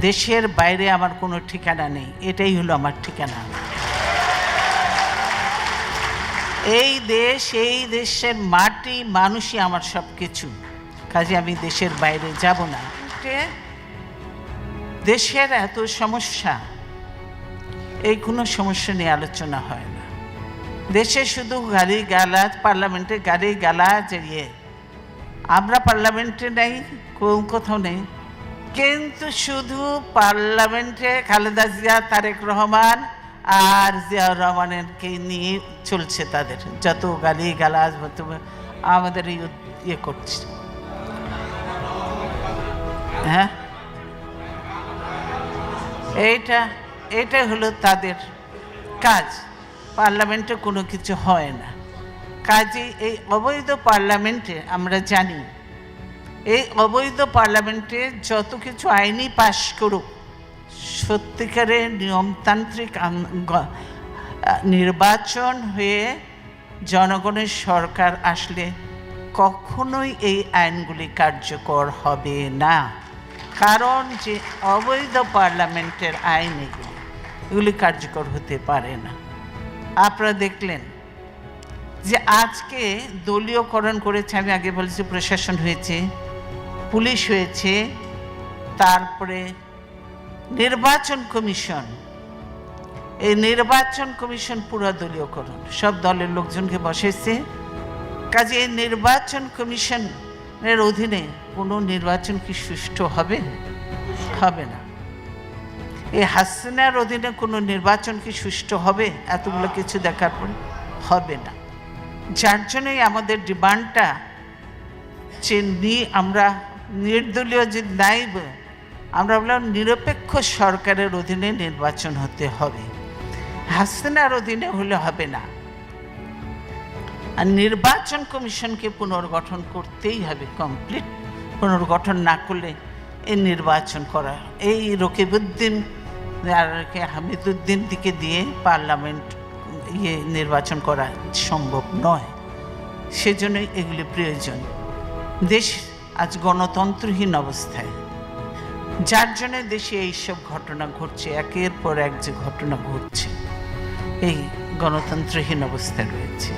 দেশের বাইরে আমার কোনো ঠিকানা নেই, এটাই হলো আমার ঠিকানা। এই দেশ, এই দেশের মাটি মানুষই আমার সব কিছু, কাজে আমি দেশের বাইরে যাব না। দেশের এত সমস্যা, এই কোনো সমস্যা নিয়ে আলোচনা হয় না। দেশে শুধু গালি গালাজ, পার্লামেন্টে গালি গালাজ, আমরা পার্লামেন্টে নেই, কোথাও নেই, কিন্তু শুধু পার্লামেন্টে খালেদা জিয়া, তারেক রহমান আর জিয়াউর রহমানকে নিয়ে চলছে, তাদের যত গালি গালাজ আমাদের ইয়ে করছে। হ্যাঁ, এইটা হলো তাদের কাজ। পার্লামেন্টে কোনো কিছু হয় না, কাজে এই অবৈধ পার্লামেন্টে আমরা জানি, এই অবৈধ পার্লামেন্টে যত কিছু আইনি পাশ করুক, সত্যিকারের নিয়মতান্ত্রিক নির্বাচন হয়ে জনগণের সরকার আসলে কখনোই এই আইনগুলি কার্যকর হবে না। কারণ যে অবৈধ পার্লামেন্টের আইন এগুলি কার্যকর হতে পারে না। আপনারা দেখলেন যে আজকে দলীয়করণ করেছে, আমি আগে বলেছি প্রশাসন হয়েছে, পুলিশ হয়েছে, তারপরে নির্বাচন কমিশন। এই নির্বাচন কমিশন পুরো দলীয়করণ, সব দলের লোকজনকে বসেছে। কাজে এই নির্বাচন কমিশনের অধীনে কোনো নির্বাচন কি সুষ্ঠু হবে? হবে না। এই হাসিনার অধীনে কোনো নির্বাচন কি সুষ্ঠু হবে? এতগুলো কিছু দেখার পর হবে না। যার জন্যই আমাদের ডিমান্ডটা যে আমরা নির্দলীয় যে নাইব, আমরা বললাম নিরপেক্ষ সরকারের অধীনে নির্বাচন হতে হবে, হাসিনার অধীনে হলে হবে না। আর নির্বাচন কমিশনকে পুনর্গঠন করতেই হবে, কমপ্লিট পুনর্গঠন না করলে এই নির্বাচন করা, এই রকিবউদ্দিন আর হামিদুদ্দিন দিকে দিয়ে পার্লামেন্ট নির্বাচন করা সম্ভব নয়। সেজন্যই এগুলি প্রয়োজন। দেশ আজ গণতন্ত্রহীন অবস্থায়, যার জন্য দেশে এইসব ঘটনা ঘটছে, একের পর এক যে ঘটনা ঘটছে, এই গণতন্ত্রহীন অবস্থায় রয়েছে।